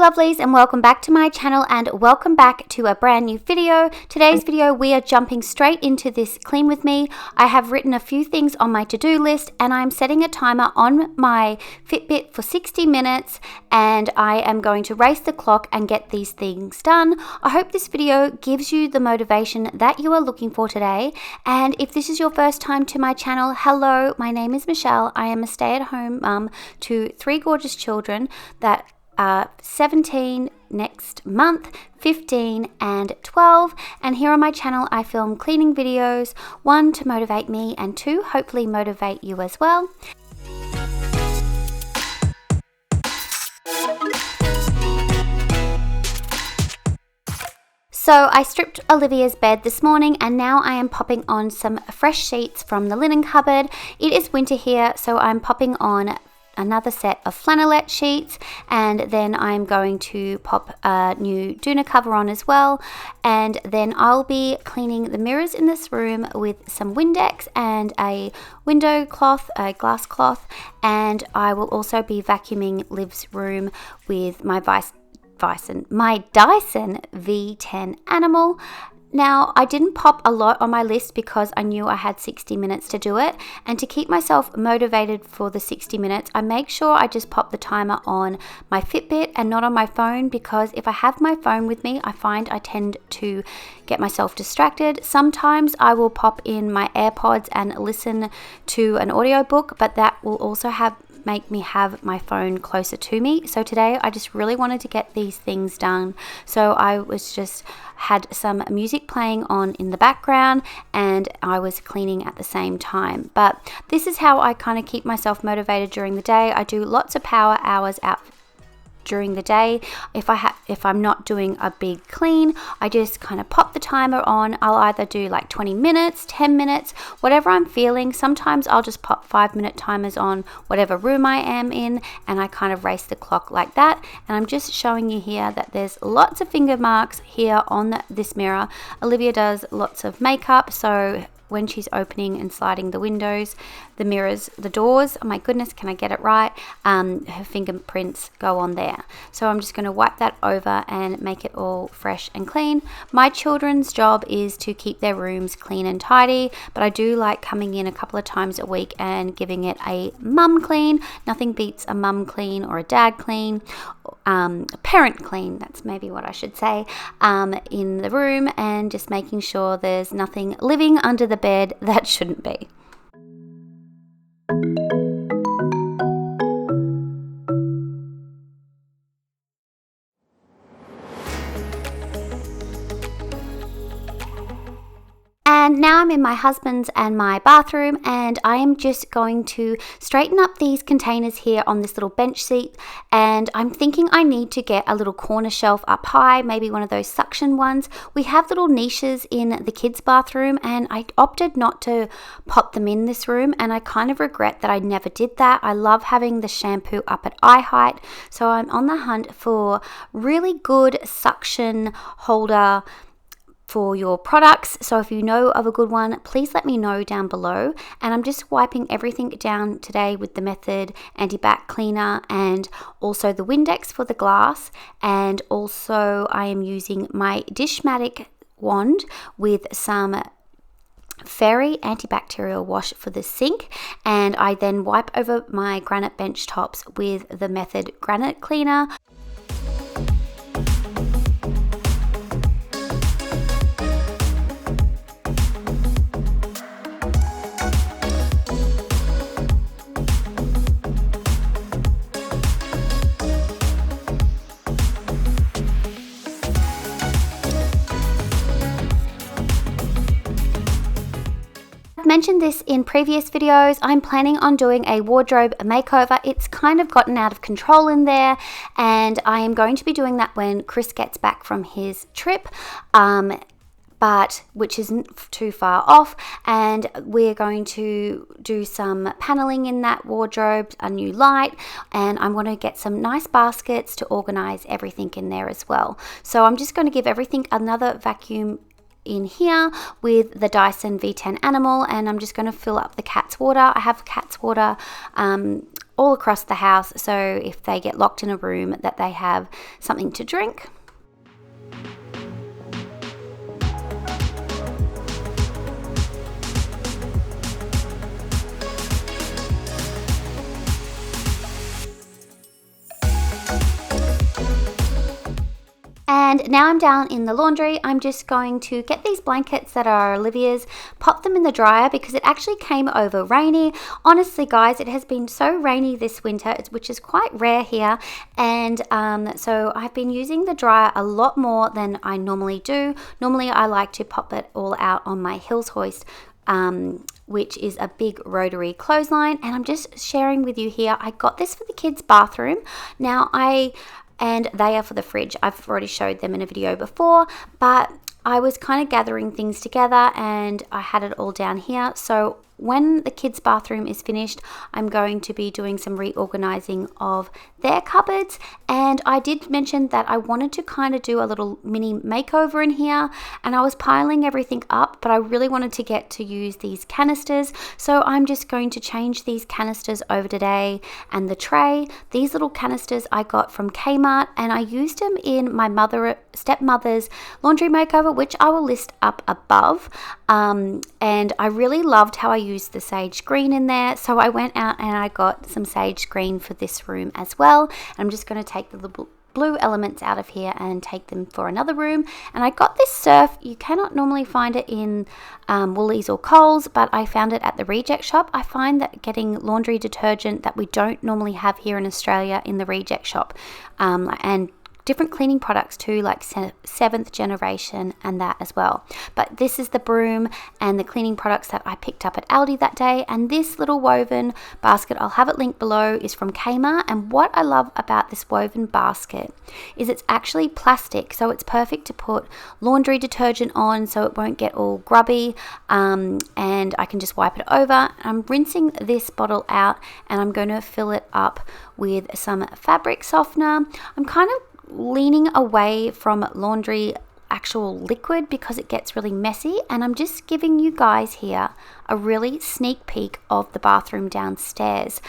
lovelies, and welcome back to my channel and welcome back to a brand new video. Today's video we are jumping straight into this clean with me. I have written a few things on my to-do list and I'm setting a timer on my Fitbit for 60 minutes and I am going to race the clock and get these things done. I hope this video gives you the motivation that you are looking for today, and if this is your first time to my channel, hello, my name is Michelle. I am a stay-at-home mum to 3 gorgeous children that 17 next month, 15 and 12, and here on my channel I film cleaning videos, 1 to motivate me and 2 hopefully motivate you as well. So I stripped Olivia's bed this morning and now I am popping on some fresh sheets from the linen cupboard. It is winter here, so I'm popping on another set of flannelette sheets, and then I'm going to pop a new doona cover on as well, and then I'll be cleaning the mirrors in this room with some Windex and a window cloth, a glass cloth, and I will also be vacuuming Liv's room with my Dyson V10 Animal. Now, I didn't pop a lot on my list because I knew I had 60 minutes to do it, and to keep myself motivated for the 60 minutes, I make sure I just pop the timer on my Fitbit and not on my phone, because if I have my phone with me, I find I tend to get myself distracted. Sometimes I will pop in my AirPods and listen to an audiobook, but that will also make me have my phone closer to me. So today I just really wanted to get these things done, so I had some music playing on in the background and I was cleaning at the same time. But this is how I kind of keep myself motivated during the day. I do lots of power hours out during the day. If I'm not doing a big clean, I just kind of pop the timer on. I'll either do like 20 minutes, 10 minutes, whatever I'm feeling. Sometimes I'll just pop 5-minute timers on whatever room I am in, and I kind of race the clock like that. And I'm just showing you here that there's lots of finger marks here on this mirror. Olivia does lots of makeup, so when she's opening and sliding the windows, the mirrors, the doors, oh my goodness, can I get it right? Her fingerprints go on there. So I'm just going to wipe that over and make it all fresh and clean. My children's job is to keep their rooms clean and tidy, but I do like coming in a couple of times a week and giving it a mum clean. Nothing beats a mum clean or a dad clean, a parent clean, that's maybe what I should say, in the room, and just making sure there's nothing living under the bed that shouldn't be. And now I'm in my husband's and my bathroom, and I am just going to straighten up these containers here on this little bench seat, and I'm thinking I need to get a little corner shelf up high, maybe one of those suction ones. We have little niches in the kids' bathroom and I opted not to pop them in this room, and I kind of regret that I never did that. I love having the shampoo up at eye height, so I'm on the hunt for really good suction holder for your products. So if you know of a good one, please let me know down below. And I'm just wiping everything down today with the Method Anti-Bac Cleaner and also the Windex for the glass. And also I am using my Dishmatic wand with some Fairy antibacterial wash for the sink, and I then wipe over my granite bench tops with the Method Granite Cleaner. Mentioned this in previous videos, I'm planning on doing a wardrobe makeover. It's kind of gotten out of control in there, and I am going to be doing that when Chris gets back from his trip, but which isn't too far off, and we're going to do some paneling in that wardrobe, a new light, and I'm going to get some nice baskets to organize everything in there as well. So I'm just going to give everything another vacuum in here with the Dyson V10 Animal, and I'm just going to fill up the cat's water. I have cat's water all across the house, so if they get locked in a room that they have something to drink. And now I'm down in the laundry. I'm just going to get these blankets that are Olivia's, pop them in the dryer because it actually came over rainy. Honestly, guys, it has been so rainy this winter, which is quite rare here. And so I've been using the dryer a lot more than I normally do. Normally, I like to pop it all out on my Hills hoist, which is a big rotary clothesline. And I'm just sharing with you here, I got this for the kids' bathroom. And they are for the fridge. I've already showed them in a video before, but I was kind of gathering things together and I had it all down here. So when the kids' bathroom is finished, I'm going to be doing some reorganizing of their cupboards. And I did mention that I wanted to kind of do a little mini makeover in here, and I was piling everything up, but I really wanted to get to use these canisters. So I'm just going to change these canisters over today. And the tray, these little canisters I got from Kmart, and I used them in my stepmother's laundry makeover, which I will list up above. And I really loved how I used the sage green in there, so I went out and I got some sage green for this room as well. I'm just going to take the little blue elements out of here and take them for another room. And I got this surf. You cannot normally find it in Woolies or Coles, but I found it at the Reject Shop. I find that getting laundry detergent that we don't normally have here in Australia in the Reject Shop, and different cleaning products too, like 7th generation and that as well. But this is the broom and the cleaning products that I picked up at Aldi that day. And this little woven basket, I'll have it linked below, is from Kmart. And what I love about this woven basket is it's actually plastic, so it's perfect to put laundry detergent on so it won't get all grubby, and I can just wipe it over. I'm rinsing this bottle out and I'm going to fill it up with some fabric softener. I'm kind of leaning away from laundry actual liquid because it gets really messy, and I'm just giving you guys here a really sneak peek of the bathroom downstairs,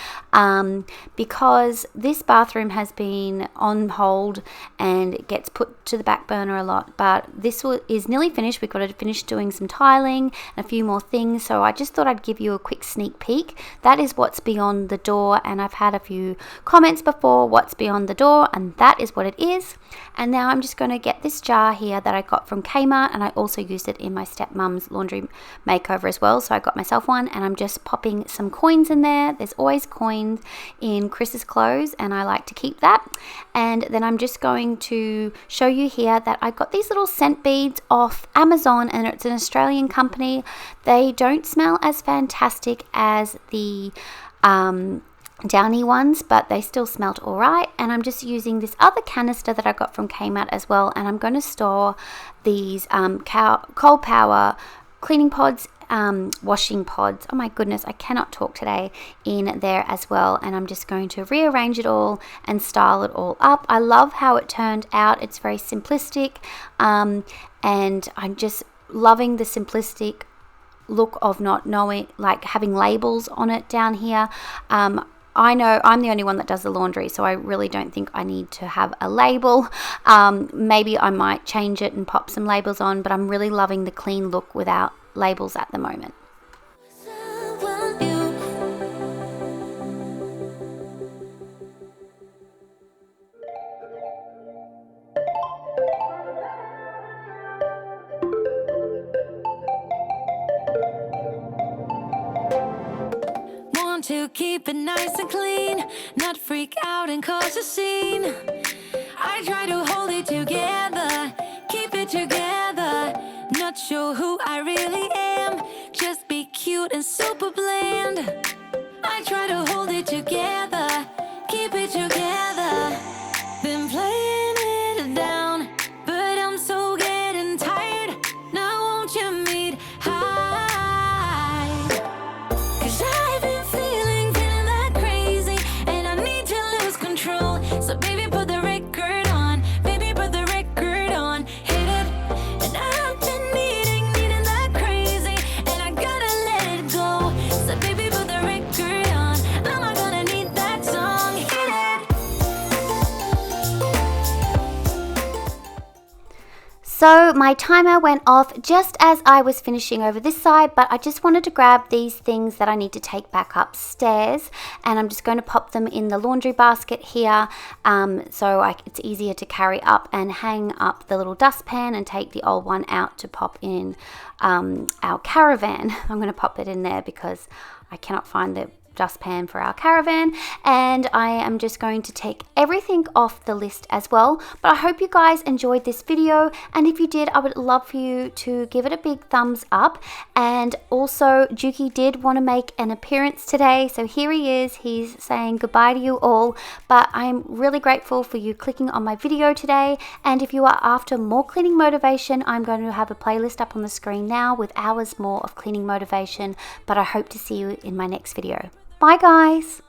because this bathroom has been on hold and it gets put to the back burner a lot, but this is nearly finished. We've got to finish doing some tiling and a few more things, so I just thought I'd give you a quick sneak peek. That is what's beyond the door, and I've had a few comments before, what's beyond the door, and that is what it is. And now I'm just going to get this jar here that I got from Kmart, and I also used it in my stepmom's laundry makeover as well, so I got myself one, and I'm just popping some coins in there. There's always coins in Chris's clothes and I like to keep that. And then I'm just going to show you here that I got these little scent beads off Amazon, and it's an Australian company. They don't smell as fantastic as the downy ones, but they still smelled all right. And I'm just using this other canister that I got from Kmart as well, and I'm going to store these cold power cleaning pods, washing pods, oh my goodness, I cannot talk today, in there as well. And I'm just going to rearrange it all and style it all up. I love how it turned out. It's very simplistic, and I'm just loving the simplistic look of not knowing, like having labels on it down here. I know I'm the only one that does the laundry, so I really don't think I need to have a label. Maybe I might change it and pop some labels on, but I'm really loving the clean look without labels at the moment. To keep it nice and clean, not freak out and cause a scene. I try to hold it together, keep it together. Not sure who I really am, just be cute and super bland. I try to hold it together, keep it together. Been playing it down, but I'm so getting tired. Now won't you meet high? 'Cause I've been feeling that crazy, and I need to lose control. So baby, put the record on, baby, put the record on, hit it. And I've been needing that crazy. So my timer went off just as I was finishing over this side, but I just wanted to grab these things that I need to take back upstairs, and I'm just going to pop them in the laundry basket here, so it's easier to carry up and hang up the little dustpan and take the old one out to pop in our caravan. I'm going to pop it in there because I cannot find the dustpan for our caravan, and I am just going to take everything off the list as well. But I hope you guys enjoyed this video, and if you did, I would love for you to give it a big thumbs up. And also, Juki did want to make an appearance today, so here he is. He's saying goodbye to you all, but I'm really grateful for you clicking on my video today. And if you are after more cleaning motivation, I'm going to have a playlist up on the screen now with hours more of cleaning motivation, but I hope to see you in my next video. Bye guys!